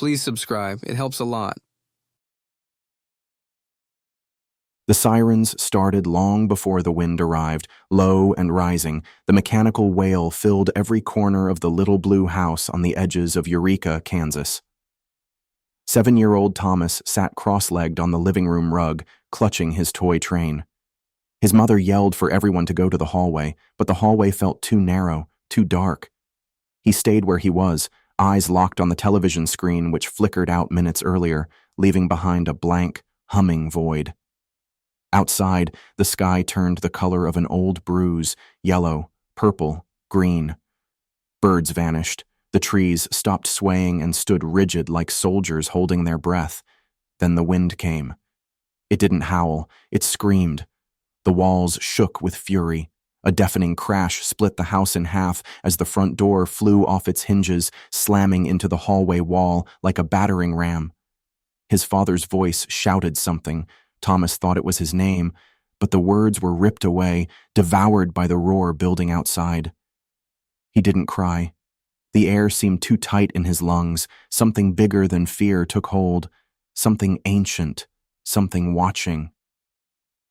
Please subscribe. It helps a lot. The sirens started long before the wind arrived, low and rising. The mechanical wail filled every corner of the little blue house on the edges of Eureka, Kansas. 7-year-old Thomas sat cross-legged on the living room rug, clutching his toy train. His mother yelled for everyone to go to the hallway, but the hallway felt too narrow, too dark. He stayed where he was, eyes locked on the television screen which flickered out minutes earlier, leaving behind a blank, humming void. Outside, the sky turned the color of an old bruise, yellow, purple, green. Birds vanished. The trees stopped swaying and stood rigid like soldiers holding their breath. Then the wind came. It didn't howl, it screamed. The walls shook with fury. A deafening crash split the house in half as the front door flew off its hinges, slamming into the hallway wall like a battering ram. His father's voice shouted something. Thomas thought it was his name, but the words were ripped away, devoured by the roar building outside. He didn't cry. The air seemed too tight in his lungs. Something bigger than fear took hold. Something ancient. Something watching.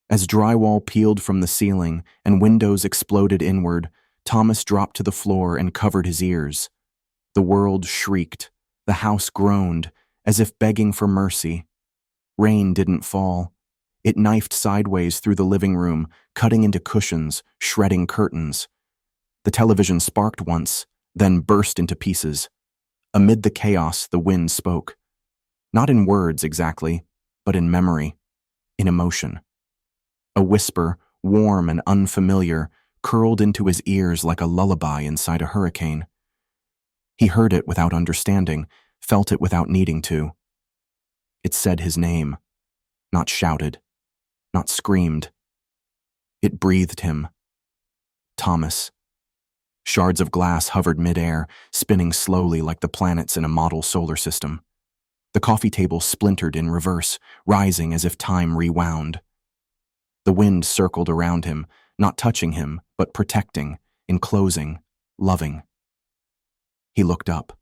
As drywall peeled from the ceiling and windows exploded inward, Thomas dropped to the floor and covered his ears. The world shrieked. The house groaned, as if begging for mercy. Rain didn't fall. It knifed sideways through the living room, cutting into cushions, shredding curtains. The television sparked once, then burst into pieces. Amid the chaos, the wind spoke. Not in words exactly, but in memory, in emotion. A whisper, warm and unfamiliar, curled into his ears like a lullaby inside a hurricane. He heard it without understanding, felt it without needing to. It said his name, not shouted, not screamed. It breathed him. Thomas. Shards of glass hovered midair, spinning slowly like the planets in a model solar system. The coffee table splintered in reverse, rising as if time rewound. The wind circled around him, not touching him, but protecting, enclosing, loving. He looked up.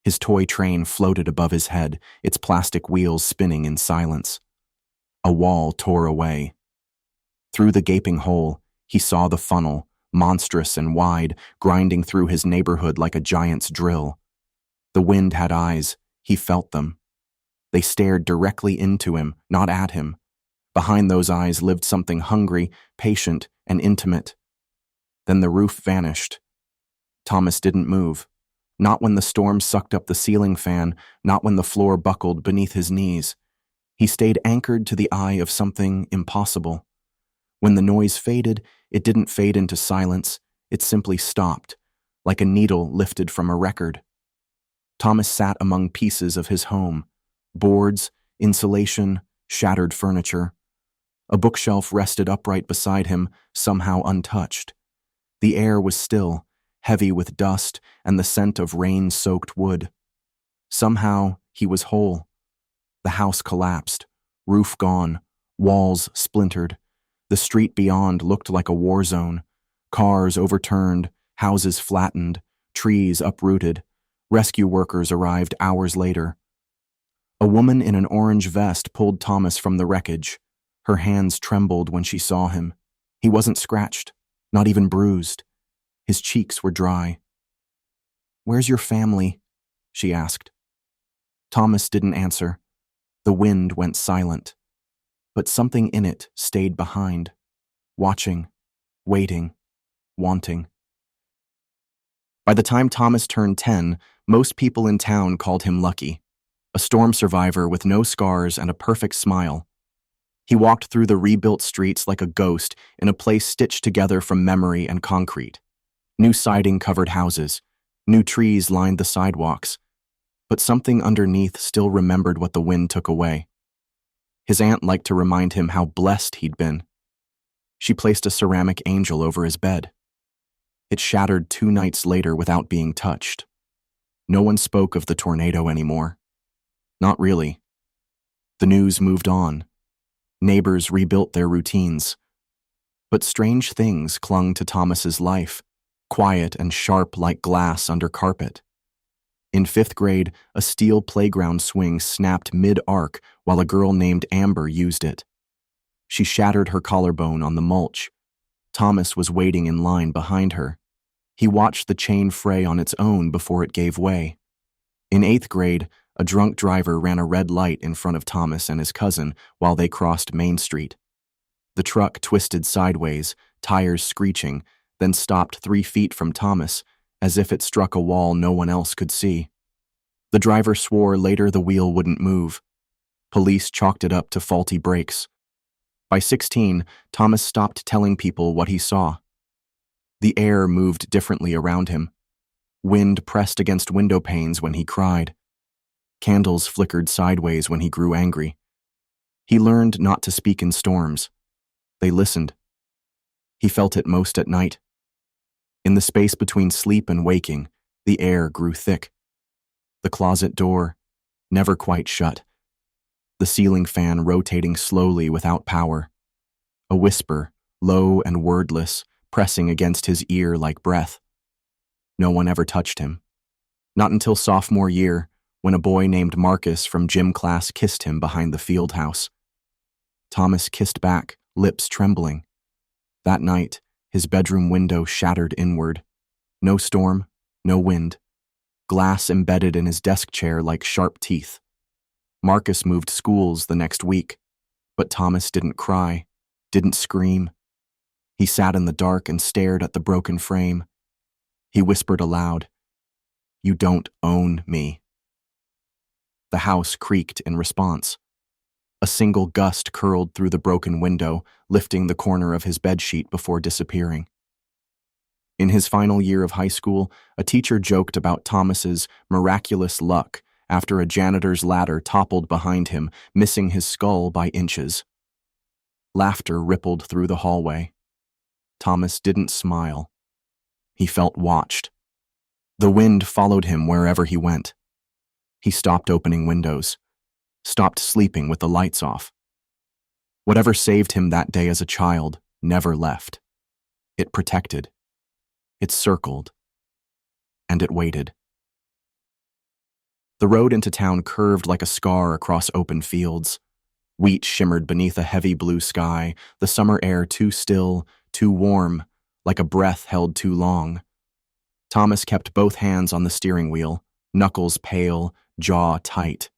His toy train floated above his head, its plastic wheels spinning in silence. A wall tore away. Through the gaping hole, he saw the funnel, monstrous and wide, grinding through his neighborhood like a giant's drill. The wind had eyes. He felt them. They stared directly into him, not at him. Behind those eyes lived something hungry, patient, and intimate. Then the roof vanished. Thomas didn't move. Not when the storm sucked up the ceiling fan, not when the floor buckled beneath his knees. He stayed anchored to the eye of something impossible. When the noise faded, it didn't fade into silence. It simply stopped, like a needle lifted from a record. Thomas sat among pieces of his home, boards, insulation, shattered furniture. A bookshelf rested upright beside him, somehow untouched. The air was still, heavy with dust and the scent of rain-soaked wood. Somehow, he was whole. The house collapsed, roof gone, walls splintered. The street beyond looked like a war zone. Cars overturned, houses flattened, trees uprooted. Rescue workers arrived hours later. A woman in an orange vest pulled Thomas from the wreckage. Her hands trembled when she saw him. He wasn't scratched, not even bruised. His cheeks were dry. "Where's your family?" she asked. Thomas didn't answer. The wind went silent. But something in it stayed behind, watching, waiting, wanting. By the time Thomas turned 10, most people in town called him lucky, a storm survivor with no scars and a perfect smile. He walked through the rebuilt streets like a ghost in a place stitched together from memory and concrete. New siding covered houses, new trees lined the sidewalks, but something underneath still remembered what the wind took away. His aunt liked to remind him how blessed he'd been. She placed a ceramic angel over his bed. It shattered 2 nights later without being touched. No one spoke of the tornado anymore. Not really. The news moved on. Neighbors rebuilt their routines. But strange things clung to Thomas's life, quiet and sharp like glass under carpet. In 5th grade, a steel playground swing snapped mid-arc while a girl named Amber used it. She shattered her collarbone on the mulch. Thomas was waiting in line behind her. He watched the chain fray on its own before it gave way. In 8th grade, a drunk driver ran a red light in front of Thomas and his cousin while they crossed Main Street. The truck twisted sideways, tires screeching, then stopped 3 feet from Thomas, as if it struck a wall no one else could see. The driver swore later the wheel wouldn't move. Police chalked it up to faulty brakes. By 16, Thomas stopped telling people what he saw. The air moved differently around him. Wind pressed against window panes when he cried. Candles flickered sideways when he grew angry. He learned not to speak in storms. They listened. He felt it most at night. In the space between sleep and waking, the air grew thick. The closet door, never quite shut. The ceiling fan rotating slowly without power. A whisper, low and wordless, pressing against his ear like breath. No one ever touched him. Not until sophomore year, when a boy named Marcus from gym class kissed him behind the field house. Thomas kissed back, lips trembling. That night, his bedroom window shattered inward. No storm, no wind. Glass embedded in his desk chair like sharp teeth. Marcus moved schools the next week, but Thomas didn't cry, didn't scream. He sat in the dark and stared at the broken frame. He whispered aloud, "You don't own me." The house creaked in response. A single gust curled through the broken window, lifting the corner of his bedsheet before disappearing. In his final year of high school, a teacher joked about Thomas's miraculous luck after a janitor's ladder toppled behind him, missing his skull by inches. Laughter rippled through the hallway. Thomas didn't smile. He felt watched. The wind followed him wherever he went. He stopped opening windows, stopped sleeping with the lights off. Whatever saved him that day as a child never left. It protected. It circled. And it waited. The road into town curved like a scar across open fields. Wheat shimmered beneath a heavy blue sky, the summer air too still, too warm, like a breath held too long. Thomas kept both hands on the steering wheel, knuckles pale, jaw tight.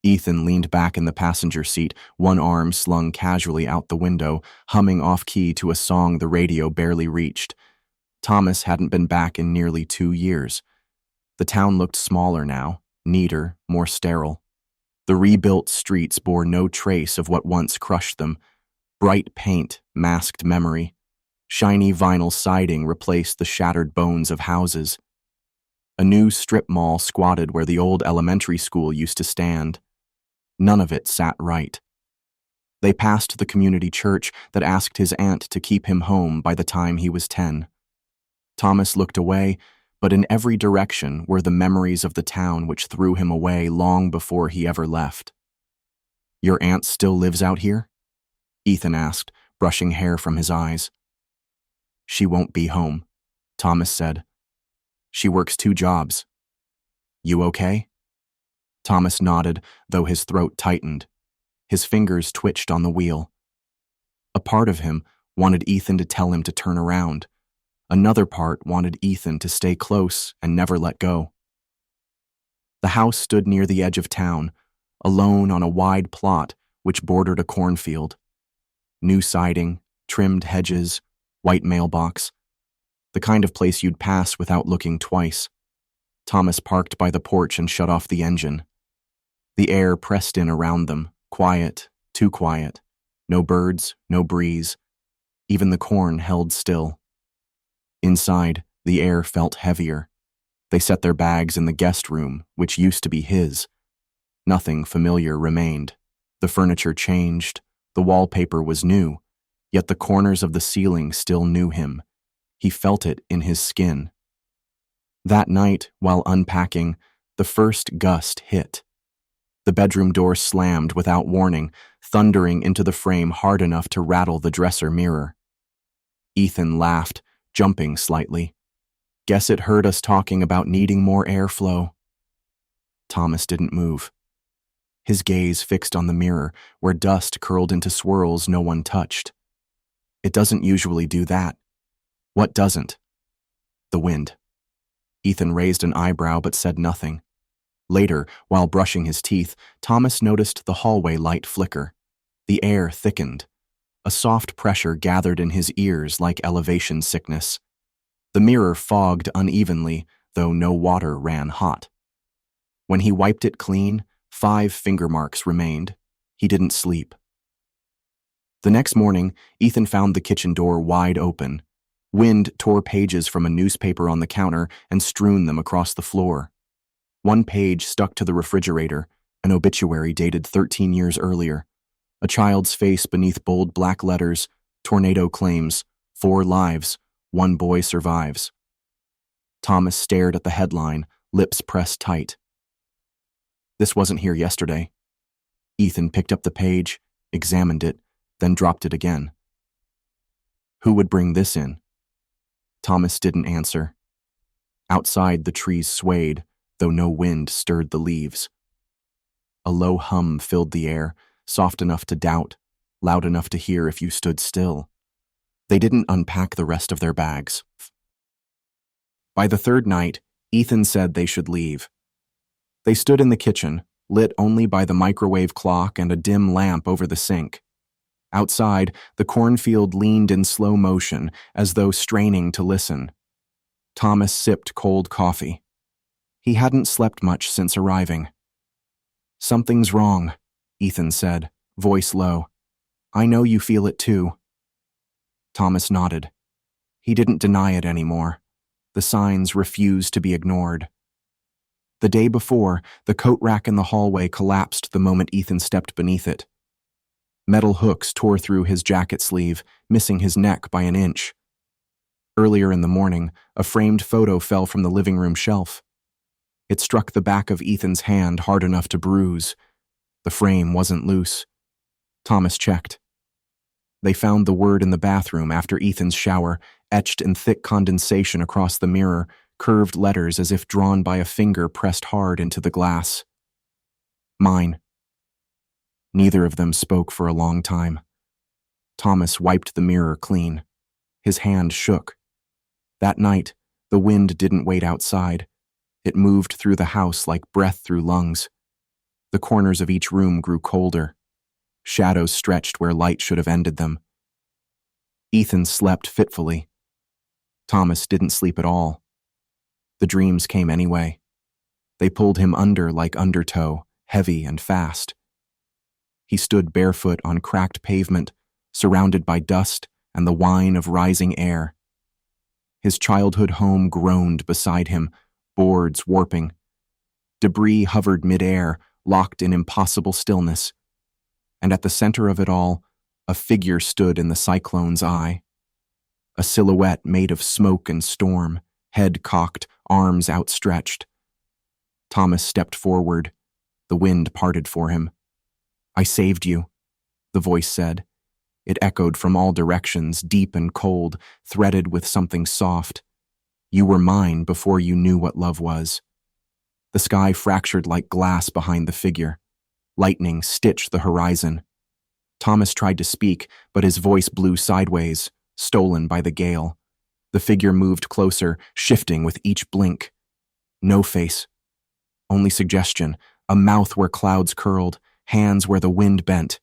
Ethan leaned back in the passenger seat, one arm slung casually out the window, humming off-key to a song the radio barely reached. Thomas hadn't been back in nearly 2 years. The town looked smaller now, neater, more sterile. The rebuilt streets bore no trace of what once crushed them. Bright paint masked memory. Shiny vinyl siding replaced the shattered bones of houses. A new strip mall squatted where the old elementary school used to stand. None of it sat right. They passed the community church that asked his aunt to keep him home by the time he was 10. Thomas looked away, but in every direction were the memories of the town which threw him away long before he ever left. "Your aunt still lives out here?" Ethan asked, brushing hair from his eyes. "She won't be home," Thomas said. "She works 2 jobs. You okay?" Thomas nodded, though his throat tightened. His fingers twitched on the wheel. A part of him wanted Ethan to tell him to turn around. Another part wanted Ethan to stay close and never let go. The house stood near the edge of town, alone on a wide plot which bordered a cornfield. New siding, trimmed hedges, white mailbox. The kind of place you'd pass without looking twice. Thomas parked by the porch and shut off the engine. The air pressed in around them, quiet, too quiet. No birds, no breeze. Even the corn held still. Inside, the air felt heavier. They set their bags in the guest room, which used to be his. Nothing familiar remained. The furniture changed. The wallpaper was new, yet the corners of the ceiling still knew him. He felt it in his skin. That night, while unpacking, the first gust hit. The bedroom door slammed without warning, thundering into the frame hard enough to rattle the dresser mirror. Ethan laughed, jumping slightly. "Guess it heard us talking about needing more airflow." Thomas didn't move. His gaze fixed on the mirror, where dust curled into swirls no one touched. It doesn't usually do that. What doesn't? The wind. Ethan raised an eyebrow but said nothing. Later, while brushing his teeth, Thomas noticed the hallway light flicker. The air thickened. A soft pressure gathered in his ears like elevation sickness. The mirror fogged unevenly, though no water ran hot. When he wiped it clean, 5 finger marks remained. He didn't sleep. The next morning, Ethan found the kitchen door wide open. Wind tore pages from a newspaper on the counter and strewn them across the floor. One page stuck to the refrigerator, an obituary dated 13 years earlier. A child's face beneath bold black letters, tornado claims, 4 lives, 1 boy survives. Thomas stared at the headline, lips pressed tight. This wasn't here yesterday. Ethan picked up the page, examined it, then dropped it again. Who would bring this in? Thomas didn't answer. Outside, the trees swayed, though no wind stirred the leaves. A low hum filled the air, soft enough to doubt, loud enough to hear if you stood still. They didn't unpack the rest of their bags. By the 3rd night, Ethan said they should leave. They stood in the kitchen, lit only by the microwave clock and a dim lamp over the sink. Outside, the cornfield leaned in slow motion, as though straining to listen. Thomas sipped cold coffee. He hadn't slept much since arriving. "Something's wrong," Ethan said, voice low. "I know you feel it too." Thomas nodded. He didn't deny it anymore. The signs refused to be ignored. The day before, the coat rack in the hallway collapsed the moment Ethan stepped beneath it. Metal hooks tore through his jacket sleeve, missing his neck by an inch. Earlier in the morning, a framed photo fell from the living room shelf. It struck the back of Ethan's hand hard enough to bruise. The frame wasn't loose. Thomas checked. They found the word in the bathroom after Ethan's shower, etched in thick condensation across the mirror, curved letters as if drawn by a finger pressed hard into the glass. Mine. Neither of them spoke for a long time. Thomas wiped the mirror clean. His hand shook. That night, the wind didn't wait outside. It moved through the house like breath through lungs. The corners of each room grew colder. Shadows stretched where light should have ended them. Ethan slept fitfully. Thomas didn't sleep at all. The dreams came anyway. They pulled him under like undertow, heavy and fast. He stood barefoot on cracked pavement, surrounded by dust and the whine of rising air. His childhood home groaned beside him, boards warping. Debris hovered midair, locked in impossible stillness. And at the center of it all, a figure stood in the cyclone's eye. A silhouette made of smoke and storm, head cocked, arms outstretched. Thomas stepped forward. The wind parted for him. "I saved you," the voice said. It echoed from all directions, deep and cold, threaded with something soft. "You were mine before you knew what love was." The sky fractured like glass behind the figure. Lightning stitched the horizon. Thomas tried to speak, but his voice blew sideways, stolen by the gale. The figure moved closer, shifting with each blink. No face. Only suggestion, a mouth where clouds curled, hands where the wind bent.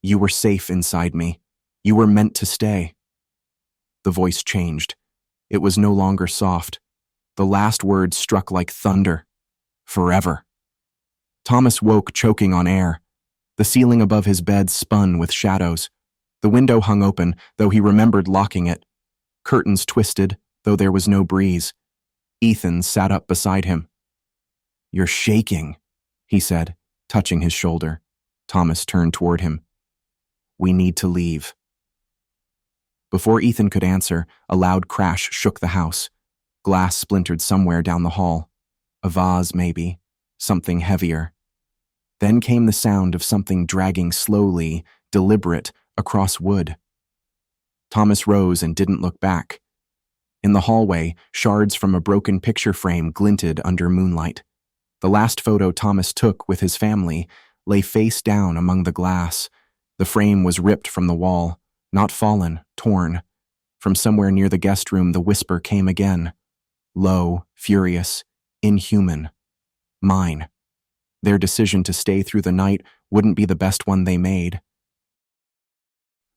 "You were safe inside me. You were meant to stay." The voice changed. It was no longer soft. The last word struck like thunder. "Forever." Thomas woke choking on air. The ceiling above his bed spun with shadows. The window hung open, though he remembered locking it. Curtains twisted, though there was no breeze. Ethan sat up beside him. "You're shaking," he said, touching his shoulder. Thomas turned toward him. "We need to leave." Before Ethan could answer, a loud crash shook the house. Glass splintered somewhere down the hall. A vase, maybe. Something heavier. Then came the sound of something dragging slowly, deliberate, across wood. Thomas rose and didn't look back. In the hallway, shards from a broken picture frame glinted under moonlight. The last photo Thomas took with his family lay face down among the glass. The frame was ripped from the wall, not fallen, torn. From somewhere near the guest room, the whisper came again. Low, furious, inhuman. Mine. Their decision to stay through the night wouldn't be the best one they made.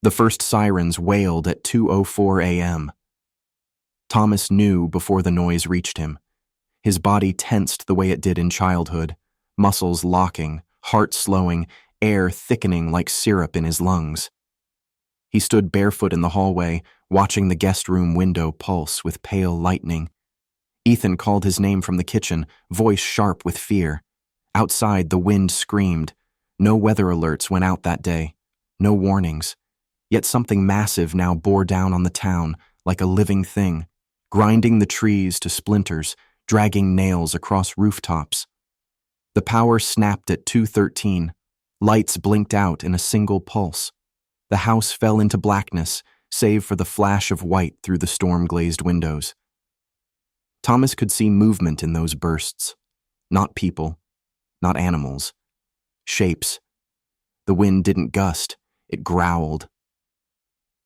The first sirens wailed at 2:04 a.m. Thomas knew before the noise reached him. His body tensed the way it did in childhood, muscles locking, heart slowing, air thickening like syrup in his lungs. He stood barefoot in the hallway, watching the guest room window pulse with pale lightning. Ethan called his name from the kitchen, voice sharp with fear. Outside, the wind screamed. No weather alerts went out that day. No warnings. Yet something massive now bore down on the town, like a living thing, grinding the trees to splinters, dragging nails across rooftops. The power snapped at 2:13. Lights blinked out in a single pulse. The house fell into blackness, save for the flash of white through the storm-glazed windows. Thomas could see movement in those bursts. Not people, not animals. Shapes. The wind didn't gust, it growled.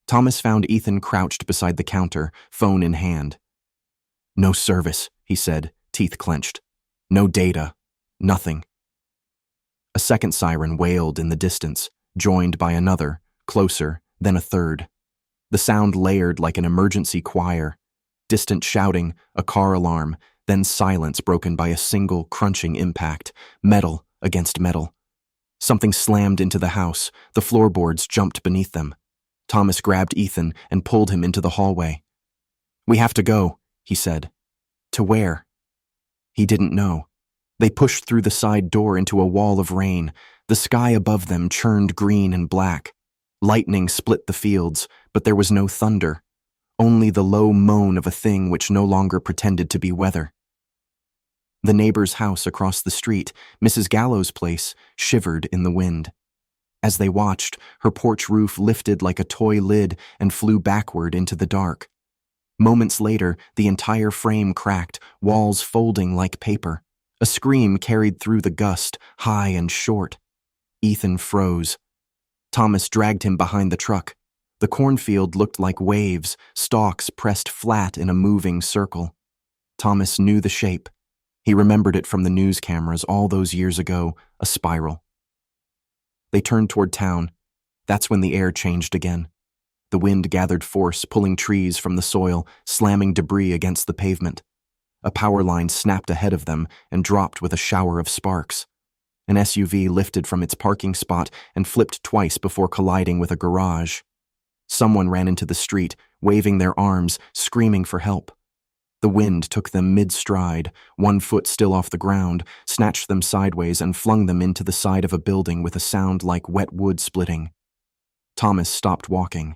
Thomas found Ethan crouched beside the counter, phone in hand. "No service," he said, teeth clenched. "No data. Nothing." A second siren wailed in the distance, joined by another, closer, then a third. The sound layered like an emergency choir. Distant shouting, a car alarm, then silence broken by a single crunching impact, metal against metal. Something slammed into the house. The floorboards jumped beneath them. Thomas grabbed Ethan and pulled him into the hallway. "We have to go," he said. To where? He didn't know. They pushed through the side door into a wall of rain. The sky above them churned green and black. Lightning split the fields, but there was no thunder. Only the low moan of a thing which no longer pretended to be weather. The neighbor's house across the street, Mrs. Gallow's place, shivered in the wind. As they watched, her porch roof lifted like a toy lid and flew backward into the dark. Moments later, the entire frame cracked, walls folding like paper. A scream carried through the gust, high and short. Ethan froze. Thomas dragged him behind the truck. The cornfield looked like waves, stalks pressed flat in a moving circle. Thomas knew the shape. He remembered it from the news cameras all those years ago, a spiral. They turned toward town. That's when the air changed again. The wind gathered force, pulling trees from the soil, slamming debris against the pavement. A power line snapped ahead of them and dropped with a shower of sparks. An SUV lifted from its parking spot and flipped twice before colliding with a garage. Someone ran into the street, waving their arms, screaming for help. The wind took them mid-stride, one foot still off the ground, snatched them sideways and flung them into the side of a building with a sound like wet wood splitting. Thomas stopped walking.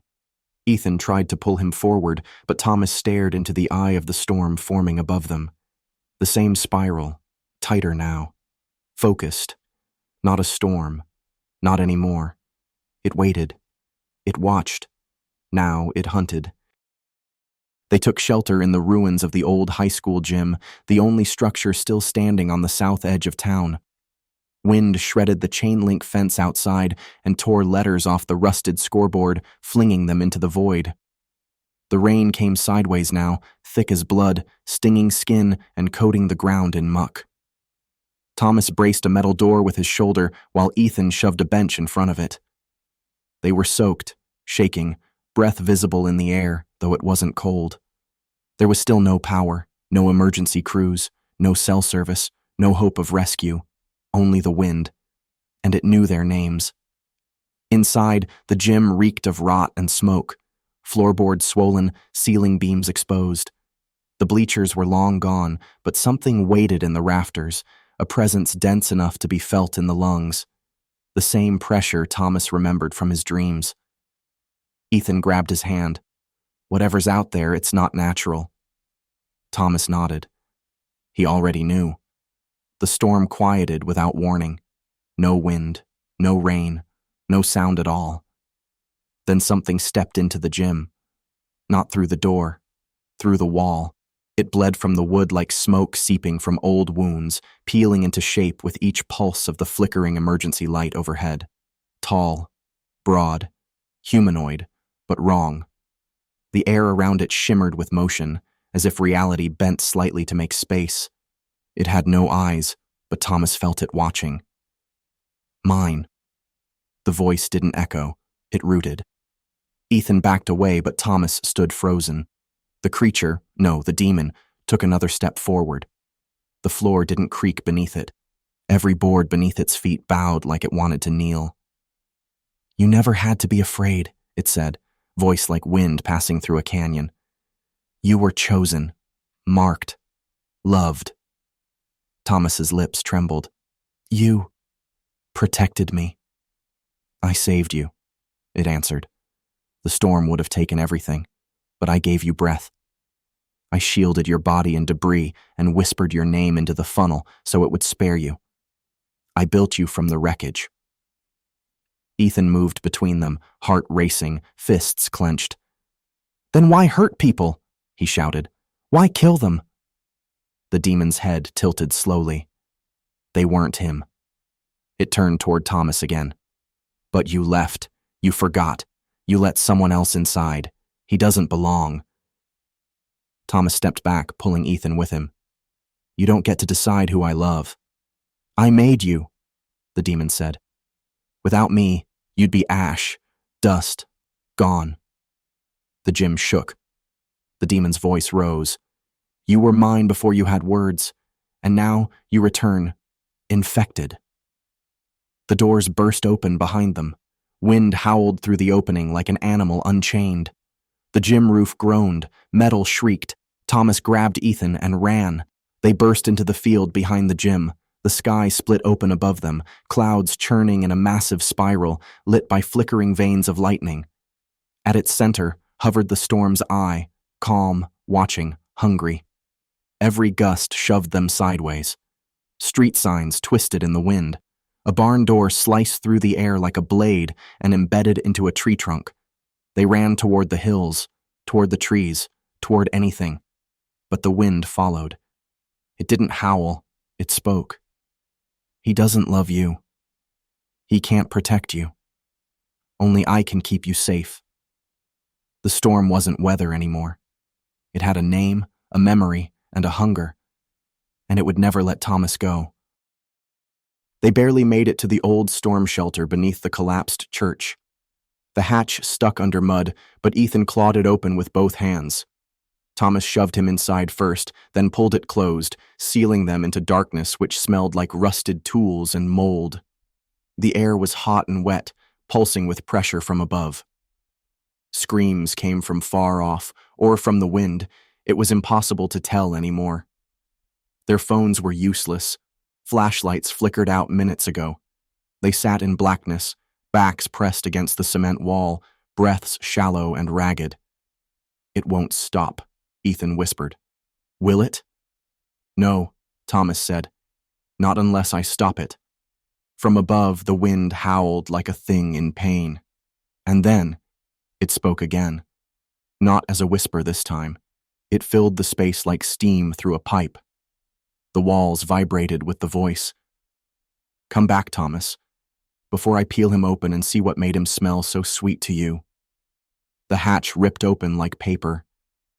Ethan tried to pull him forward, but Thomas stared into the eye of the storm forming above them. The same spiral, tighter now. Focused. Not a storm. Not anymore. It waited. It watched. Now it hunted. They took shelter in the ruins of the old high school gym, the only structure still standing on the south edge of town. Wind shredded the chain-link fence outside and tore letters off the rusted scoreboard, flinging them into the void. The rain came sideways now, thick as blood, stinging skin and coating the ground in muck. Thomas braced a metal door with his shoulder while Ethan shoved a bench in front of it. They were soaked, shaking, breath visible in the air, though it wasn't cold. There was still no power, no emergency crews, no cell service, no hope of rescue, only the wind. And it knew their names. Inside, the gym reeked of rot and smoke, floorboards swollen, ceiling beams exposed. The bleachers were long gone, but something waited in the rafters, a presence dense enough to be felt in the lungs. The same pressure Thomas remembered from his dreams. Ethan grabbed his hand. "Whatever's out there, it's not natural." Thomas nodded. He already knew. The storm quieted without warning. No wind, no rain, no sound at all. Then something stepped into the gym. Not through the door, through the wall. It bled from the wood like smoke seeping from old wounds, peeling into shape with each pulse of the flickering emergency light overhead. Tall, broad, humanoid, but wrong. The air around it shimmered with motion, as if reality bent slightly to make space. It had no eyes, but Thomas felt it watching. Mine. The voice didn't echo, it rooted. Ethan backed away, but Thomas stood frozen. The creature, no, the demon, took another step forward. The floor didn't creak beneath it. Every board beneath its feet bowed like it wanted to kneel. You never had to be afraid, it said, voice like wind passing through a canyon. You were chosen, marked, loved. Thomas's lips trembled. You protected me. I saved you, it answered. The storm would have taken everything, but I gave you breath. I shielded your body in debris and whispered your name into the funnel so it would spare you. I built you from the wreckage. Ethan moved between them, heart racing, fists clenched. Then why hurt people? He shouted. Why kill them? The demon's head tilted slowly. They weren't him. It turned toward Thomas again. But you left. You forgot. You let someone else inside. He doesn't belong. Thomas stepped back, pulling Ethan with him. You don't get to decide who I love. I made you, the demon said. Without me, you'd be ash, dust, gone. The gym shook. The demon's voice rose. You were mine before you had words, and now you return, infected. The doors burst open behind them. Wind howled through the opening like an animal unchained. The gym roof groaned, metal shrieked. Thomas grabbed Ethan and ran. They burst into the field behind the gym. The sky split open above them, clouds churning in a massive spiral, lit by flickering veins of lightning. At its center hovered the storm's eye, calm, watching, hungry. Every gust shoved them sideways. Street signs twisted in the wind. A barn door sliced through the air like a blade and embedded into a tree trunk. They ran toward the hills, toward the trees, toward anything. But the wind followed. It didn't howl, it spoke. He doesn't love you. He can't protect you. Only I can keep you safe. The storm wasn't weather anymore. It had a name, a memory, and a hunger. And it would never let Thomas go. They barely made it to the old storm shelter beneath the collapsed church. The hatch stuck under mud, but Ethan clawed it open with both hands. Thomas shoved him inside first, then pulled it closed, sealing them into darkness which smelled like rusted tools and mold. The air was hot and wet, pulsing with pressure from above. Screams came from far off, or from the wind. It was impossible to tell anymore. Their phones were useless. Flashlights flickered out minutes ago. They sat in blackness, backs pressed against the cement wall, breaths shallow and ragged. It won't stop, Ethan whispered. Will it? No, Thomas said. Not unless I stop it. From above, the wind howled like a thing in pain. And then, it spoke again. Not as a whisper this time. It filled the space like steam through a pipe. The walls vibrated with the voice. Come back, Thomas, before I peel him open and see what made him smell so sweet to you. The hatch ripped open like paper.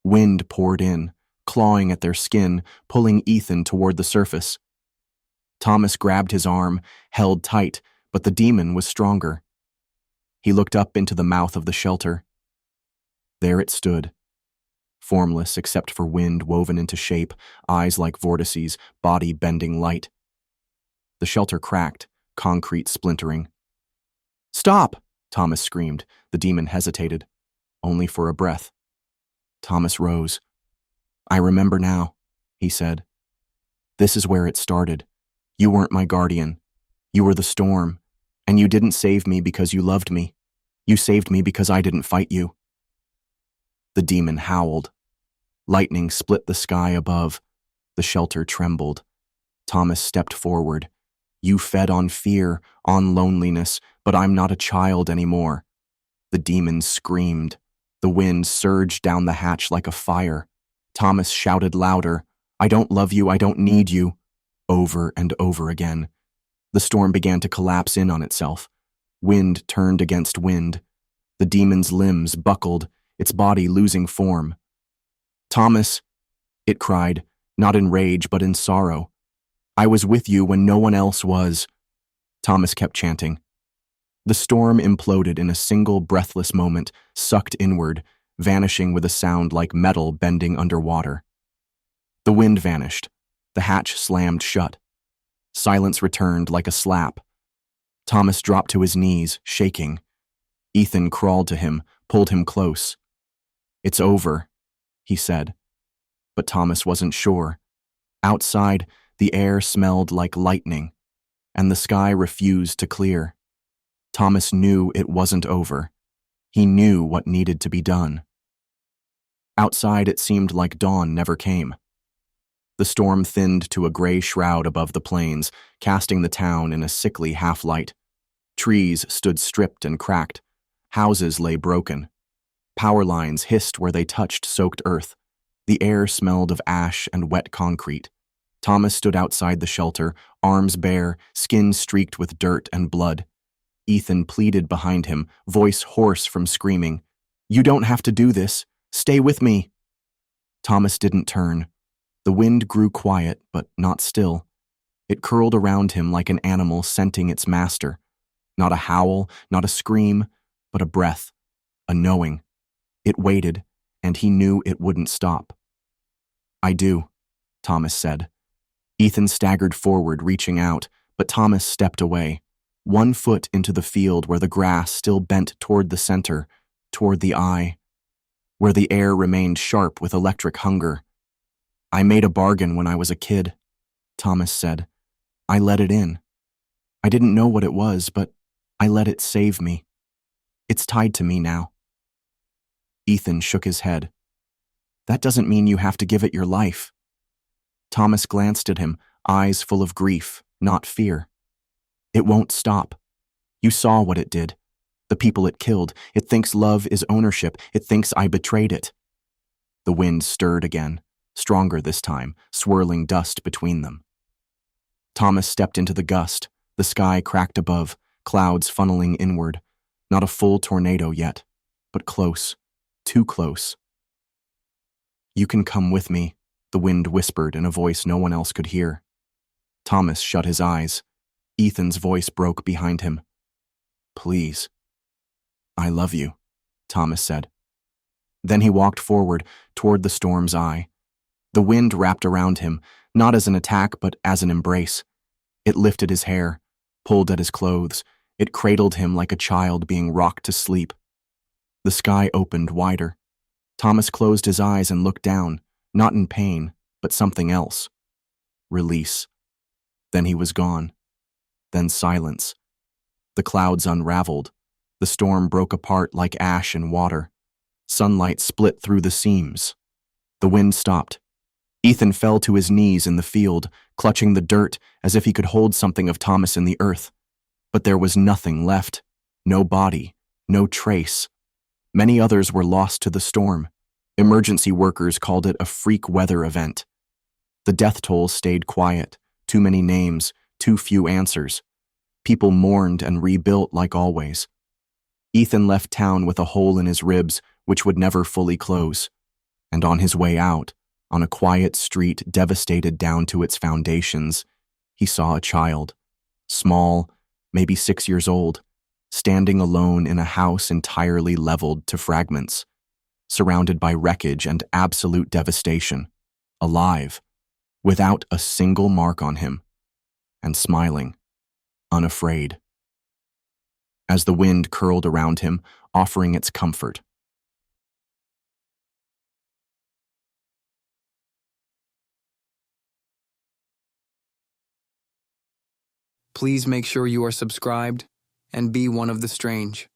Wind poured in, clawing at their skin, pulling Ethan toward the surface. Thomas grabbed his arm, held tight, but the demon was stronger. He looked up into the mouth of the shelter. There it stood. Formless except for wind woven into shape, eyes like vortices, body bending light. The shelter cracked, concrete splintering. Stop! Thomas screamed. The demon hesitated, only for a breath. Thomas rose. I remember now, he said. This is where it started. You weren't my guardian. You were the storm, and you didn't save me because you loved me. You saved me because I didn't fight you. The demon howled. Lightning split the sky above. The shelter trembled. Thomas stepped forward. You fed on fear, on loneliness, but I'm not a child anymore. The demon screamed. The wind surged down the hatch like a fire. Thomas shouted louder, "I don't love you, I don't need you," over and over again. The storm began to collapse in on itself. Wind turned against wind. The demon's limbs buckled, its body losing form. "Thomas," it cried, not in rage but in sorrow. "I was with you when no one else was." Thomas kept chanting. The storm imploded in a single breathless moment, sucked inward, vanishing with a sound like metal bending underwater. The wind vanished. The hatch slammed shut. Silence returned like a slap. Thomas dropped to his knees, shaking. Ethan crawled to him, pulled him close. "It's over," he said. But Thomas wasn't sure. Outside, the air smelled like lightning, and the sky refused to clear. Thomas knew it wasn't over. He knew what needed to be done. Outside, it seemed like dawn never came. The storm thinned to a gray shroud above the plains, casting the town in a sickly half-light. Trees stood stripped and cracked. Houses lay broken. Power lines hissed where they touched soaked earth. The air smelled of ash and wet concrete. Thomas stood outside the shelter, arms bare, skin streaked with dirt and blood. Ethan pleaded behind him, voice hoarse from screaming, "You don't have to do this. Stay with me." Thomas didn't turn. The wind grew quiet, but not still. It curled around him like an animal scenting its master. Not a howl, not a scream, but a breath, a knowing. It waited, and he knew it wouldn't stop. "I do," Thomas said. Ethan staggered forward, reaching out, but Thomas stepped away, 1 foot into the field where the grass still bent toward the center, toward the eye, where the air remained sharp with electric hunger. "I made a bargain when I was a kid," Thomas said. "I let it in. I didn't know what it was, but I let it save me. It's tied to me now." Ethan shook his head. "That doesn't mean you have to give it your life." Thomas glanced at him, eyes full of grief, not fear. "It won't stop. You saw what it did. The people it killed. It thinks love is ownership. It thinks I betrayed it." The wind stirred again, stronger this time, swirling dust between them. Thomas stepped into the gust. The sky cracked above, clouds funneling inward. Not a full tornado yet, but close, too close. "You can come with me," the wind whispered in a voice no one else could hear. Thomas shut his eyes. Ethan's voice broke behind him. "Please." "I love you," Thomas said. Then he walked forward, toward the storm's eye. The wind wrapped around him, not as an attack but as an embrace. It lifted his hair, pulled at his clothes. It cradled him like a child being rocked to sleep. The sky opened wider. Thomas closed his eyes and looked down, not in pain, but something else. Release. Then he was gone. Then silence. The clouds unraveled. The storm broke apart like ash in water. Sunlight split through the seams. The wind stopped. Ethan fell to his knees in the field, clutching the dirt as if he could hold something of Thomas in the earth. But there was nothing left. No body. No trace. Many others were lost to the storm. Emergency workers called it a freak weather event. The death toll stayed quiet. Too many names, too few answers. People mourned and rebuilt like always. Ethan left town with a hole in his ribs which would never fully close. And on his way out, on a quiet street devastated down to its foundations, he saw a child, small, maybe 6 years old, standing alone in a house entirely leveled to fragments, surrounded by wreckage and absolute devastation, alive, without a single mark on him, and smiling, unafraid. As the wind curled around him, offering its comfort. Please make sure you are subscribed and be one of the strange.